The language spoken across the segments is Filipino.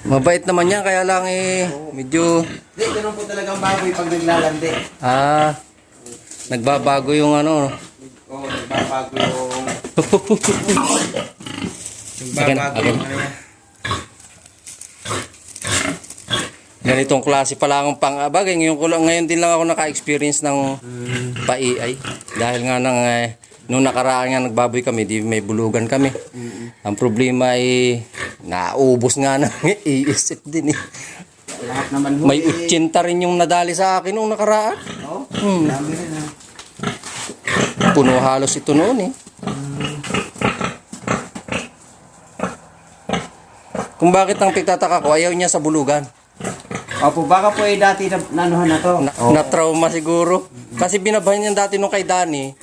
Mabait naman yan, kaya lang medyo... Hindi, ganun po talagang baboy pag naglalandi. Nagbabago yung ano. Oo, nagbabago yung... Nagbabago yung ano yan. Ganitong klase pala akong pang-abagay. Ngayon din lang ako naka-experience ng pa-AI. Dahil nga nung nakaraan nga nagbaboy kami, di may bulugan kami. Ang problema ay naubos nga ng iisip din eh. Lahat naman May 80 rin yung nadali sa akin nung nakaraan. Oo, dami rin ha. Puno halos ito noon eh. Kung bakit ang pagtataka ko, ayaw niya sa bulugan. Opo, baka po ay dati nanuhan na to. Na-trauma siguro. Kasi binabahan niya dati nung kay Danny.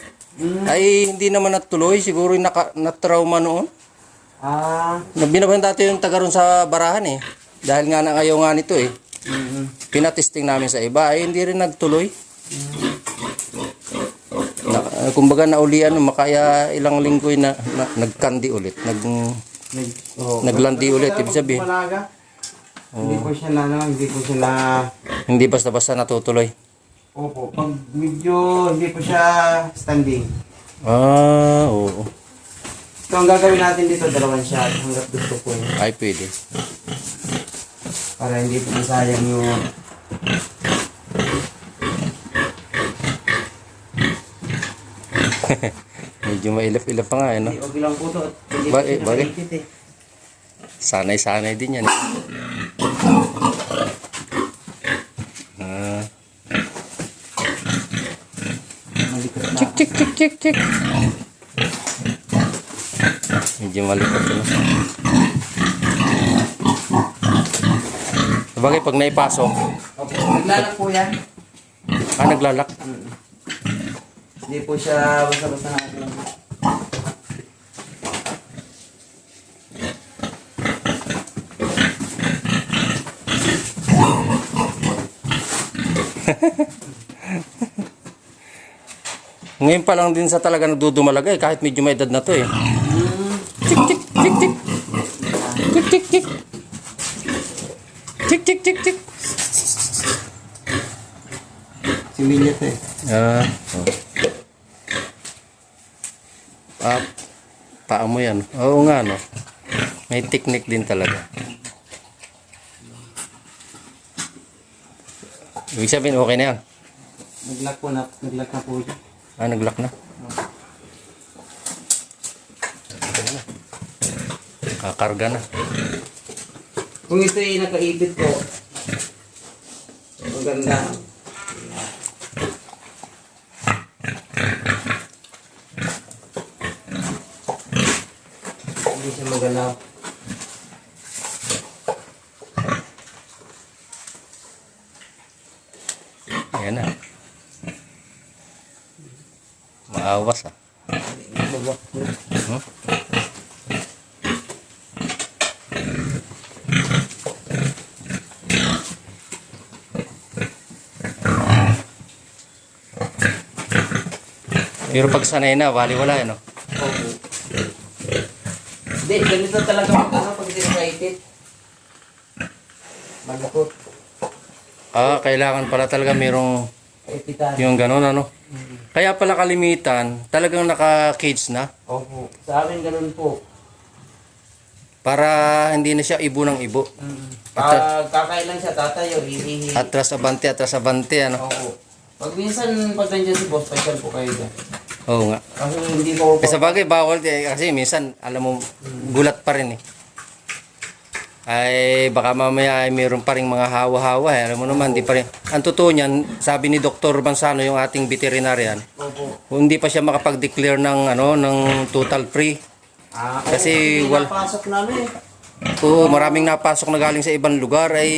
Ay hindi naman natuloy. Siguro yung na-trauma noon. Binabahan dati yung taga ron sa barahan eh. Dahil nga ayaw nga nito eh. Pinatesting namin sa iba. Ay hindi rin nagtuloy. Kumbaga naulian, makaya ilang linggo na nagkandi ulit. Naglandi ulit. Ibig sabihin. Hindi po siya Hindi basta-basta natutuloy. Opo, pag medyo hindi po siya standing. Oo. So ang gagawin natin dito, dalawang shot hanggat gusto po yun. Ay, pwede. Para hindi po masayang yung... Medyo mailap-ilap pa nga eh, no? Okay lang po ito. Bagay. Sanay-sanay din yan. Chik. Medyo malikot na. Sabagay, pag naipasok. Okay, naglalak po yan. Naglalak. Hindi po siya basta-basta natin. Ngayon pa lang din sa talaga nagdudumalagay kahit medyo may edad na to eh. Tik. Tik. Similyat eh. Paa mo yan. Oo nga no. May technique din talaga. Ibig sabihin okay na yan. Naglag na po siya. Naglock na. Kakarga na. Kung ito ay nakaipit po, maganda. Hindi siya magalaw. Ayan na. Maawas ah. Pero pag sanay na, wala ano? Hindi, ganito talaga pag hindi nakaipit. Malukot. Kailangan pala talaga mayroong yung gano'n ano. Kaya pala kalimitan, talagang naka-cage na. Opo. Sa amin ganun po. Para hindi na siya ibo ng ibo. Kakailan siya tatayo, hihihi. Atras abante ano. Opo. Pag minsan pag nandiyan si boss, pasyal po kayo dyan. Oo nga. Kasi hindi ko... Sa bagay, bawal kasi minsan, alam mo, gulat pa rin eh. Ay baka mamaya ay mayroon pa ring mga hawa-hawa eh. Alam mo naman, di pa rin. Ang totoo niyan, sabi ni Dr. Bansano, yung ating veterinarian, kung hindi pa siya makapag-declare ng total free. Kasi napasok namin. maraming napasok na galing sa ibang lugar ay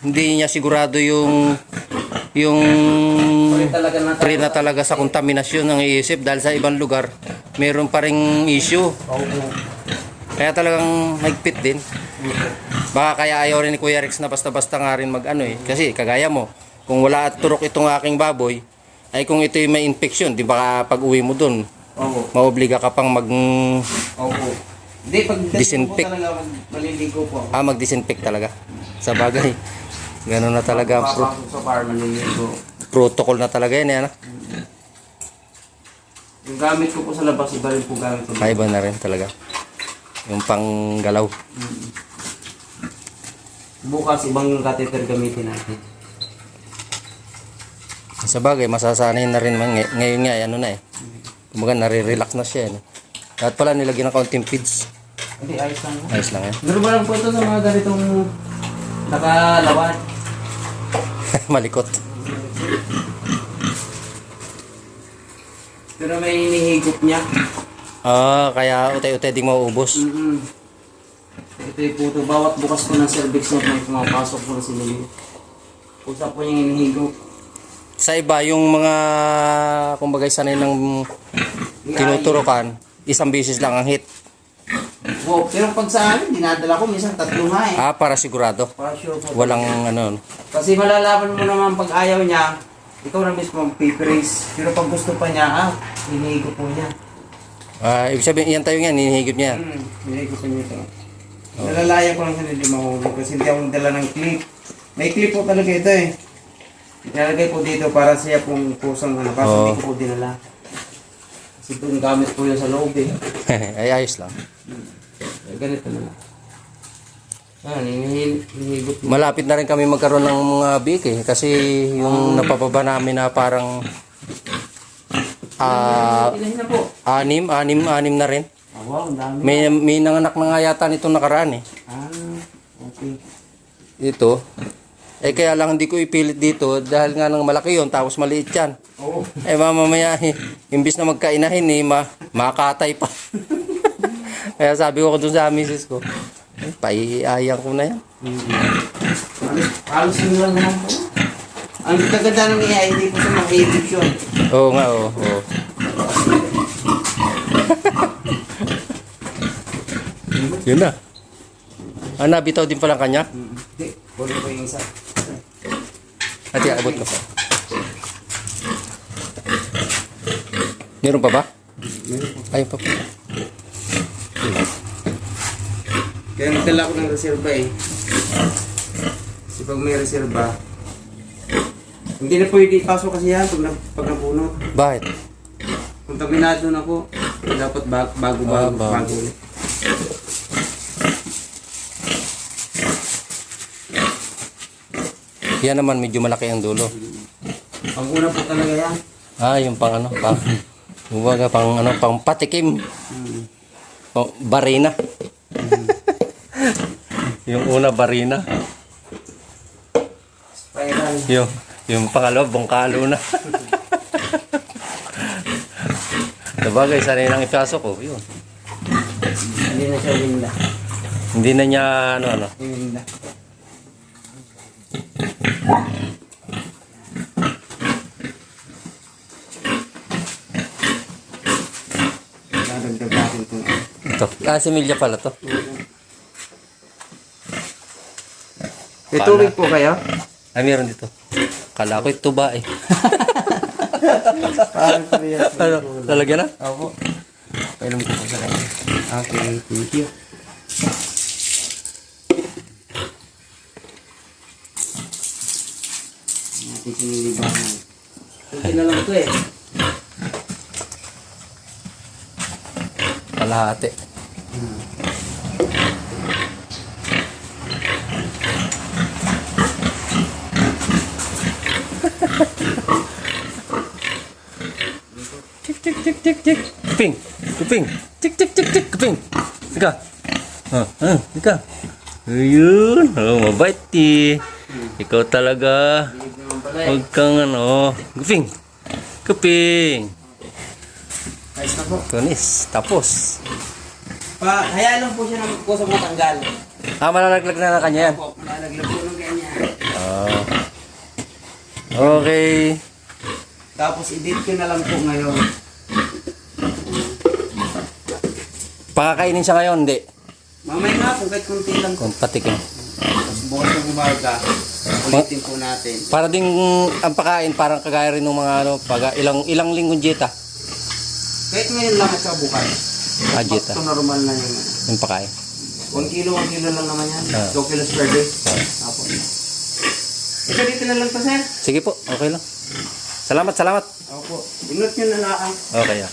hindi niya sigurado yung free na talaga sa kontaminasyon ng iisip dahil sa ibang lugar mayroon pa ring issue. Kaya talagang higpit din. Baka kaya ayaw rin ni Kuya Rex na basta-basta nga rin mag-ano eh. Kasi kagaya mo, kung wala at turok itong aking baboy, ay kung ito may infection, di ba pag uwi mo dun, maobliga ka pang Hindi, pag po Disinfect. talaga, maliligo po ako. Mag-disinfect talaga. Sa bagay. Ganun na talaga. Papasok sa bar, maliligo. Protocol na talaga yan. Ano? Yung gamit ko po sa labas, iba rin po gamit ko. Kaiba na rin talaga. Yung panggalaw. Bukas, ibang catheter gamitin natin. Sa bagay, masasanay na rin. Ngayon nga, ano na eh. Kumbaga, nare-relax na siya. Eh. Lahat pala nilagyan ng counting feeds. Hindi, ayos lang. Ayos lang yan. Normal lang po ito sa mga ganitong nakalawad. Malikot. Pero may inihigop niya. Kaya utay-utay ding mauubos. Ito yung puto. Bawat bukas ko ng cervix niya may pumapasok po na sinili. Pusa po yung inihigop. Sa iba, yung mga kumbaga sanay ng tinuturukan, isang beses lang ang hit. Wow, pero pag sa akin, dinadala ko minsan 3 nga eh. Para sigurado. Para sure po. Walang ano. Kasi malalaman mo naman pag ayaw niya, ikaw na mismo mag-paperase. Pero pag gusto pa niya, hinihigop po niya. Ibig sabihin, yan tayo nga, ninihigop niya. Hinihigop po niya ito. Nalalaya ko lang siya hindi mahulog kasi hindi ako nagdala ng clip. May clip po talaga ito eh. Ilalagay po dito para siya pong pusang ano, kasi hindi ko po dinala. Kasi itong gamit po yun sa loob eh. Ay, ayos lang. Ganito na lang. Hinihigop niya. Malapit na rin kami magkaroon ng mga bike eh. Kasi yung napapaba namin na parang Ilan na po? anim na rin. Wow, ang dami. May nanganak na nga yata nitong nakaraan eh. Okay. Ito. Kaya lang hindi ko ipilit dito dahil nga nang malaki yon tapos maliit yan. Oo. Mamaya imbis na magkainahin makatay pa. Kaya sabi ko dun sa misis ko, paiayang ko na yan. Halos yun lang naman po. Ang kaganda ng AI, hindi po siya mag-eviction. Oo nga, oo. Yun na. Nabitaw din palang kanya? Hindi, bolo ko yung isa. Ati, abot ko pa. Meron pa ba? Ayun pa pa. Kaya nagdala ko ng reserva eh. Kasi pag may reserva, hindi na pwede ipasok kasi yan pag nabunot. Bakit? Kontaminado na po. Dapat bago ulit. Yan naman medyo malaki ang dulo. Pag una po talaga yan. Yung pang ano, pang patikim. Pang barina. Yung una barina. Spiral. Yung pangalawa bongkalo na. Sabagay, sanay nang ipasok ko. Yun. Hindi na siya winda. Hindi na niya ano. Winda. Dadagdag natin ito. Ito. Similya pala to. May tubig po kayo? Meron dito. Kala ko ito ba eh. Parang po yan. Ano? Lalagyan na? Opo. Painom ko po sa kanya. Okay, thank you. Natin sinilibangan. Kunti na lang ito eh. Kalahati. Tik tik tik tik tik. Kuping. Kuping. Tik tik tik tik kuping. Ika. Ika. Ayun. Mabait ti. Ikaw talaga. Huwag kang Kuping. Kuping. Ayos na po. Tunis. Tapos. Hayaan lang po siya na magkusang matanggal. Malalaglag na kanya yan. Po, malalaglag po ng ganyan. Okay. Tapos edit ko na lang po ngayon. Pakakainin siya ngayon, hindi. Mamaya nga po, kahit kunti lang po. Kung patikim. Tapos bukas ng umaga, ulitin po natin. Para ding ang pakain, parang kagaya rin ng mga ilang linggong dieta. Kahit ngayon lang at sa bukas. Dieta. Ito normal na yun. Yung pakain. 1 kilo lang naman yan. Ah. 2 kilos per day. Apo. Ito dito na lang to, sir. Sige po, okay lang. Salamat. Opo. Inot nyo na lang. Okay.